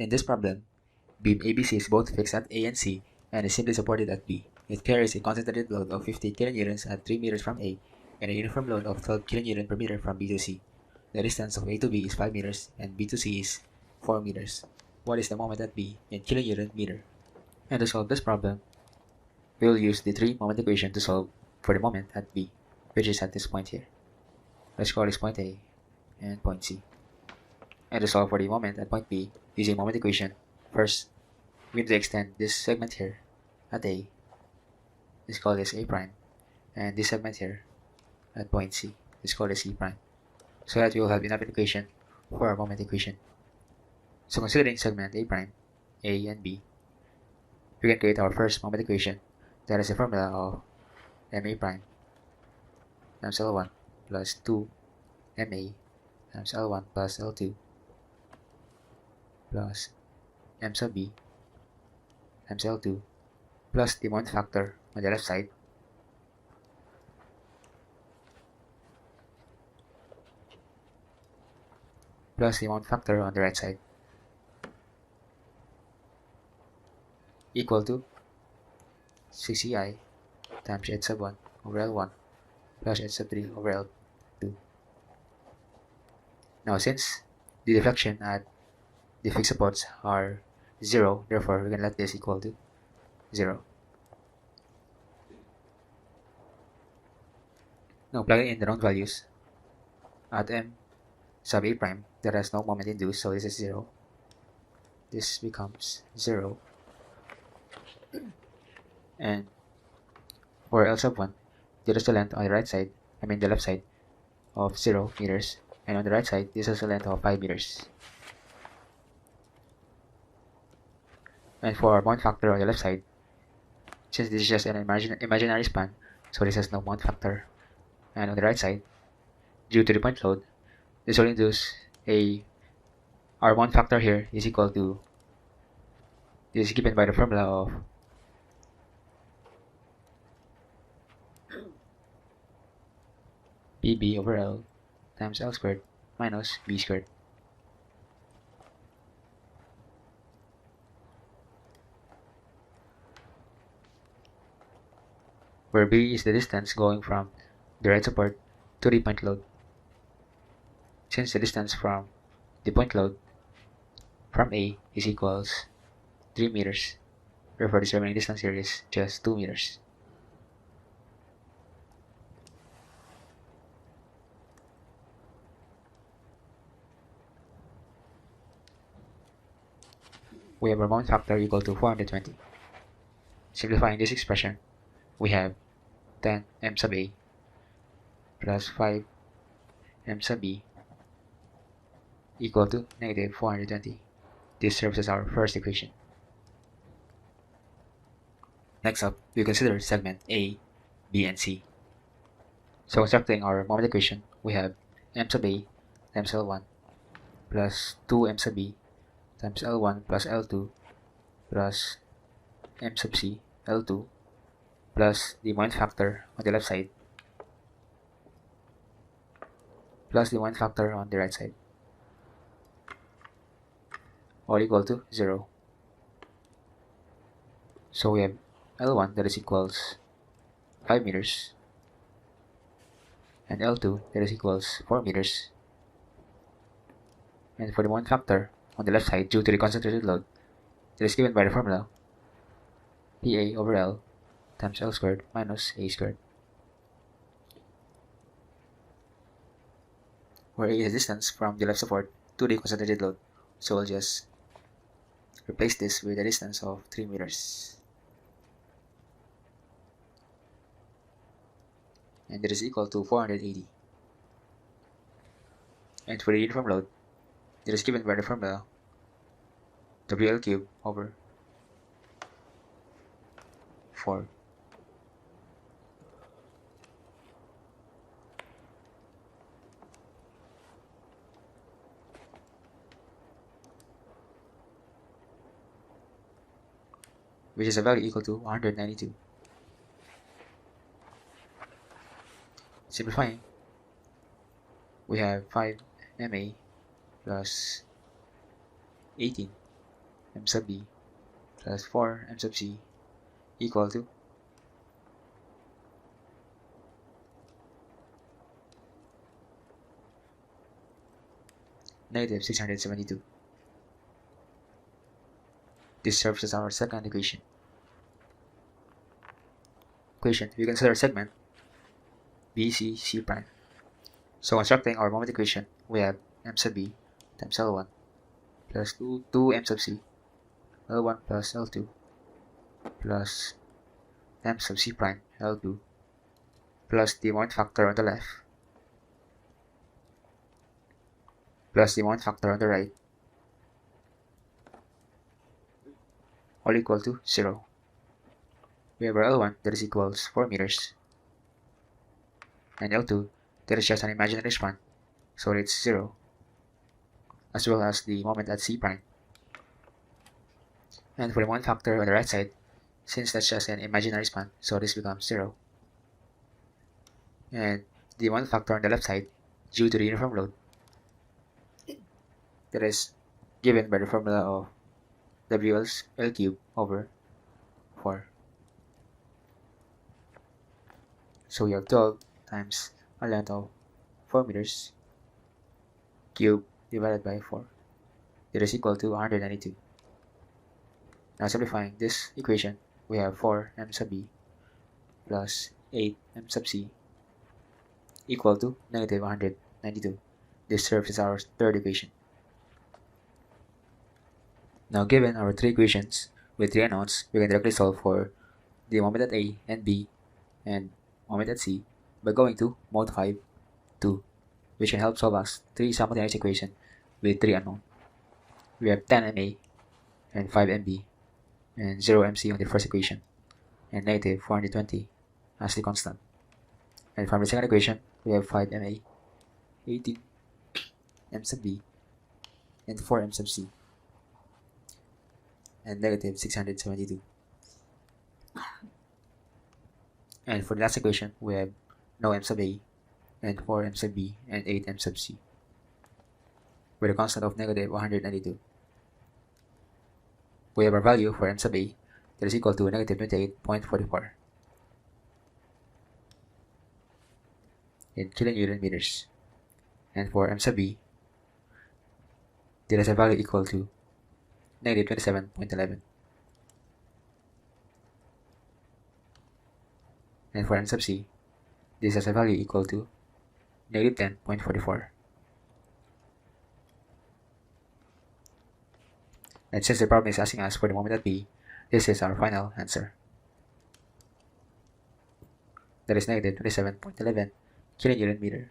In this problem, beam ABC is both fixed at A and C and is simply supported at B. It carries a concentrated load of 50 kilonewtons at 3 meters from A and a uniform load of 12 kilonewton per meter from B to C. The distance of A to B is 5 meters and B to C is 4 meters. What is the moment at B in kilonewton-meter? And to solve this problem, we will use the three-moment equation to solve for the moment at B, which is at this point here. Let's call this point A and point C. And to solve for the moment at point B, using moment equation, first, we need to extend this segment here at A. Let's call this A prime. And this segment here at point C. Let's call this E prime. So that we will have enough equation for our moment equation. So considering segment A prime, A and B, we can create our first moment equation. That is the formula of MA prime times L1 plus 2 MA times L1 plus L2 plus M sub B times L2 plus the moment factor on the left side plus the moment factor on the right side equal to 6EI times H sub 1 over L1 plus H sub 3 over L2. Now since the deflection at the fixed supports are 0, therefore we can let this equal to 0. Now plugging in the known values at M sub A prime, there is no moment induced, so this is 0. This becomes 0. And for L sub 1, there is the length on the right side, the left side, of 0 meters, and on the right side, this is a length of 5 meters. And for our moment factor on the left side, since this is just an imaginary span, so this has no moment factor. And on the right side, due to the point load, this will induce our moment factor here is equal to, this is given by the formula of PB over L times L squared minus B squared. Where B is the distance going from the right support to the point load. Since the distance from the point load from A is equals 3 meters, therefore the remaining distance here is just 2 meters. We have our moment factor equal to 420. Simplifying this expression, we have 10 M sub A plus 5 M sub B equal to negative 420. This serves as our first equation. Next up, we consider segment A, B, and C. So constructing our moment equation, we have M sub A times L1 plus 2 M sub B times L1 plus L2 plus M sub C L2 plus the moment factor on the left side plus the moment factor on the right side, all equal to 0. So we have L1 that is equals 5 meters and L2 that is equals 4 meters. And for the moment factor on the left side, due to the concentrated load, that is given by the formula PA over L times L squared minus A squared, where A is the distance from the left support to the concentrated load. So we'll just replace this with a distance of 3 meters. And that is equal to 480. And for the uniform load, it is given by the formula WL cubed over 4. Which is a value equal to 192. Simplifying, we have 5 MA plus 18 m sub b plus 4 m sub c equal to negative 672. This serves as our second equation. We consider segment BCC prime. So constructing our moment equation, we have m sub b times L1 plus 2 m sub c, L1 plus L2 plus m sub c prime L2 plus the moment factor on the left plus the moment factor on the right, all equal to 0. We have our L1 that is equals 4 meters, and L2 that is just an imaginary span, so it's 0, as well as the moment at C prime. And for the moment factor on the right side, since that's just an imaginary span, so this becomes 0. And the moment factor on the left side, due to the uniform load, that is given by the formula of W L cubed over 4. So we have 12 times a length of 4 meters cubed divided by 4. That is equal to 192. Now simplifying this equation, we have 4 m sub b plus 8 m sub c equal to negative 192. This serves as our third equation. Now given our three equations with three unknowns, we can directly solve for the moment at A and B and moment at C by going to mode 5, 2, which can help solve us three simultaneous equations with three unknowns. We have 10 MA and 5 MB and 0 MC on the first equation and negative 420 as the constant. And from the second equation, we have 5 MA, 18 M sub B and 4 M sub C and negative 672. And for the last equation, we have no M sub A and 4 M sub B and 8 M sub C with a constant of negative 192. We have our value for M sub A that is equal to negative 28.44 in kiloNewton-meters, and for M sub B there is a value equal to negative 27.11, and for M sub C this has a value equal to negative 10.44. And since the problem is asking us for the moment at B, this is our final answer. That is negative 27.11 kiloNewton-meter.